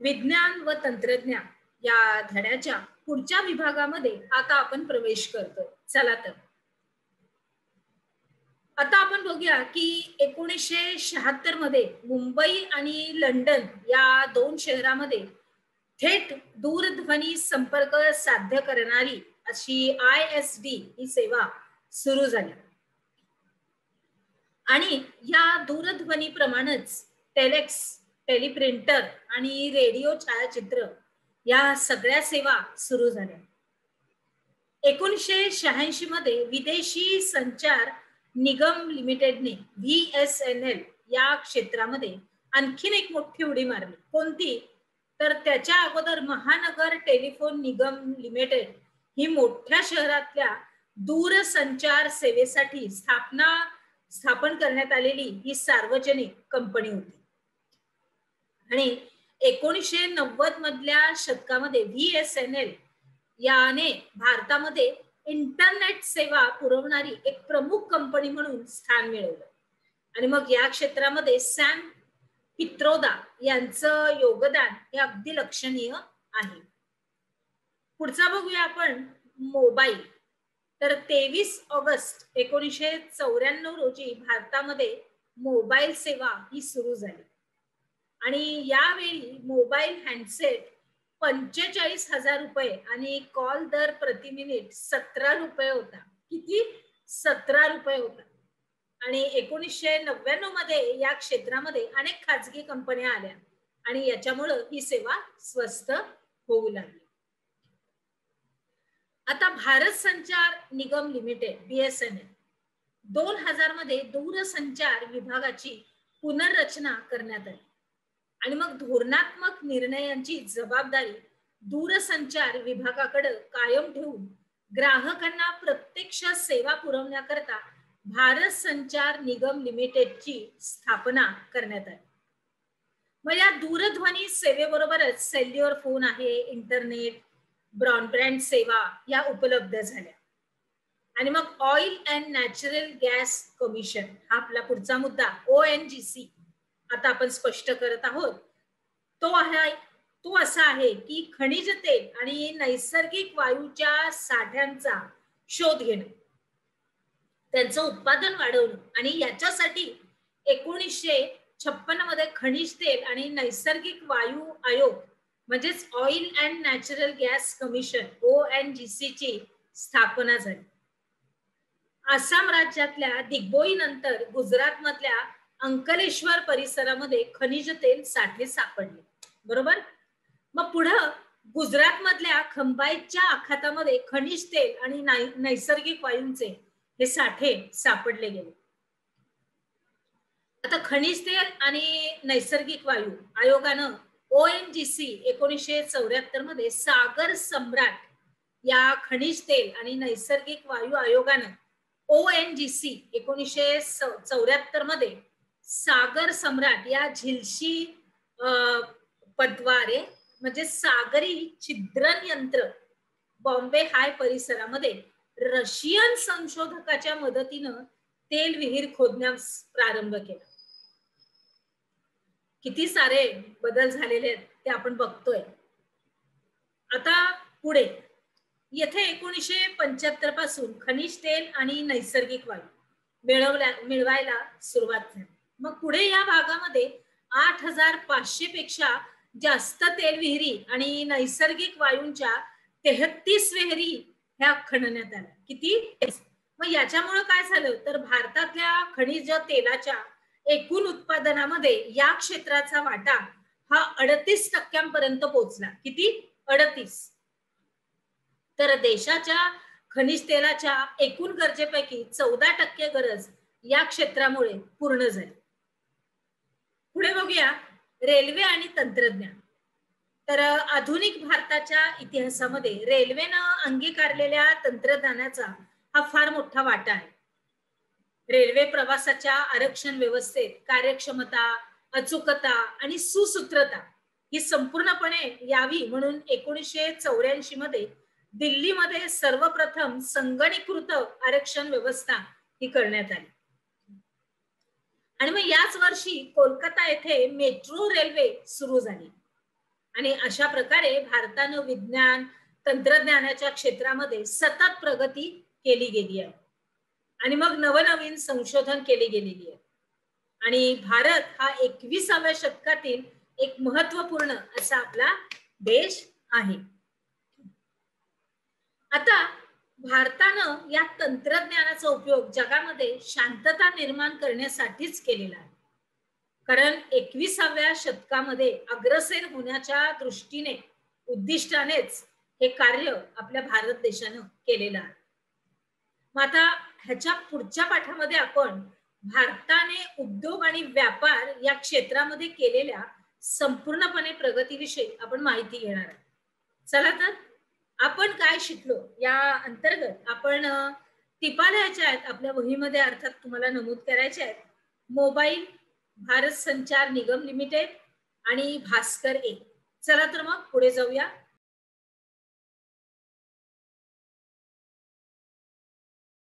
विज्ञान व तंत्रज्ञान या धड्याच्या पुढच्या विभागामध्ये आता आपण प्रवेश करतोय. चला तर आता आपण बघूया की 1976 मध्ये मुंबई आणि लंडन या दोन शहरामध्ये थेट दूरध्वनी संपर्क साध्य करणारी अशी ISD ही सेवा सुरू झाली आणि या दूरध्वनी प्रमाणेच टेलेक्स, टेलिप्रिंटर आणि रेडिओ छायाचित्र या सगळ्या सेवा सुरू झाल्या. 1986 मध्ये विदेशी संचार निगम लिमिटेडने VSNL या क्षेत्रामध्ये आणखीन एक मोठी उडी मारली. कोणती? तर त्याच्या अगोदर महानगर टेलिफोन निगम लिमिटेड ही मोठ्या शहरातल्या दूरसंचार सेवेसाठी स्थापन करण्यात आलेली ही सार्वजनिक कंपनी होती. आणि 1990 मधल्या शतकामध्ये VSNL याने भारतामध्ये इंटरनेट सेवा पुरवणारी एक प्रमुख कंपनी म्हणून स्थान मिळवलं. आणि मग या क्षेत्रामध्ये सॅम पित्रोदा यांचं योगदान हे अगदी लक्षणीय आहे. पुढचा बघूया आपण मोबाईल. तर 23 ऑगस्ट 1994 रोजी भारतामध्ये मोबाईल सेवा ही सुरू झाली आणि यावेळी मोबाईल हँडसेट 45,000 रुपये आणि कॉल दर प्रति मिनिट 17 रुपये होता. किती? 17 रुपये होता. आणि 1999 मध्ये या क्षेत्रामध्ये अनेक खाजगी कंपन्या आल्या आणि याच्यामुळे ही सेवा स्वस्त होऊ लागली. आता भारत संचार निगम लिमिटेड BSNL 2000 मध्ये दूरसंचार विभागाची पुनर्रचना करण्यात आली आणि मग धोरणात्मक निर्णयांची जबाबदारी दूरसंचार विभागाकडे कायम ठेवून ग्राहकांना प्रत्यक्ष सेवा पुरवण्याकरता भारत संचार निगम लिमिटेडची स्थापना करण्यात आली. मग या दूरध्वनी सेवेबरोबरच सेल्युलर फोन आहे, इंटरनेट, ब्रॉडबँड सेवा या उपलब्ध झाल्या. आणि मग oil and natural gas commission हा आपला पुढचा मुद्दा ONGC आता आपण स्पष्ट करत आहोत. तो असा आहे की खनिज तेल आणि नैसर्गिक वायूच्या साठ्यांचा शोध घेणं, त्यांचं उत्पादन वाढवणं आणि याच्यासाठी 1956 मध्ये खनिज तेल आणि नैसर्गिक वायू आयोग म्हणजेच oil and natural gas commission ONGC ची स्थापना झाली. आसाम राज्यातल्या दिग्बोई नंतर गुजरात मधल्या अंकलेश्वर परिसरामध्ये खनिज तेल साठे सापडले. बरोबर. मग पुढं गुजरात मधल्या खंबाईतच्या आखातामध्ये खनिज तेल आणि नैसर्गिक वायूंचे हे साठे सापडले गेले. आता खनिज तेल आणि नैसर्गिक वायू आयोगानं ONGC 1974 मध्ये सागर सम्राट या खनिज तेल आणि नैसर्गिक वायू आयोगानं ONGC 1974 मध्ये सागर सम्राट या झिलशी पद्वारे म्हणजे सागरी छिद्रन यंत्र बॉम्बे हाय परिसरामध्ये रशियन संशोधकाच्या मदतीनं तेल विहीर खोदण्यास प्रारंभ केला. किती सारे बदल झालेले आहेत ते आपण बघतोय. आता पुढे येथे 1975 पासून खनिज तेल आणि नैसर्गिक वायू मिळवायला सुरुवात झाली. मग पुढे या भागामध्ये 8,500 पेक्षा जास्त तेल विहिरी आणि नैसर्गिक वायूंच्या 33 विहिरी ह्या खणण्यात आल्या. किती? मग याच्यामुळे काय झालं तर भारतातल्या खनिज तेलाच्या एकूण उत्पादनामध्ये या क्षेत्राचा वाटा हा 38% पोहोचला. किती? 38. तर देशाच्या खनिज तेलाच्या एकूण गरजेपैकी 14% गरज या क्षेत्रामुळे पूर्ण झाली. पुढे बघूया रेल्वे आणि तंत्रज्ञान. तर आधुनिक भारताच्या इतिहासामध्ये रेल्वेनं अंगीकारलेल्या तंत्रज्ञानाचा हा फार मोठा वाटा आहे. रेल्वे प्रवासाच्या आरक्षण व्यवस्थेत कार्यक्षमता, अचूकता आणि सुसूत्रता ही संपूर्णपणे यावी म्हणून 1984 मध्ये दिल्लीमध्ये सर्वप्रथम संगणकीकृत आरक्षण व्यवस्था ही करण्यात आली. आणि मग याच वर्षी कोलकाता येथे मेट्रो रेल्वे सुरू झाली. आणि अशा प्रकारे भारतानं विज्ञान तंत्रज्ञानाच्या क्षेत्रामध्ये सतत प्रगती केली गेली आहे आणि मग नवनवीन संशोधन केली गेलेली आहे आणि भारत हा 21व्या शतकातील एक महत्वपूर्ण असा आपला देश आहे. आता भारतानं या तंत्रज्ञानाचा उपयोग जगामध्ये शांतता निर्माण करण्यासाठीच केलेला आहे. कारण 21व्या शतकामध्ये अग्रसेन होण्याच्या दृष्टीने उद्दिष्टानेच हे कार्य आपल्या भारत देशानं केलेलं आहे. मग आता ह्याच्या पुढच्या पाठामध्ये आपण भारताने उद्योग आणि व्यापार या क्षेत्रामध्ये केलेल्या संपूर्णपणे प्रगतीविषयी आपण माहिती घेणार आहे. चला तर आपण काय शिकलो या अंतर्गत आपण टिपा लिहायच्या आहेत आपल्या वहीमध्ये, अर्थात तुम्हाला नमूद करायचे आहेत. मोबाईल, भारत संचार निगम लिमिटेड आणि भास्कर 1. चला तर मग पुढे जाऊया.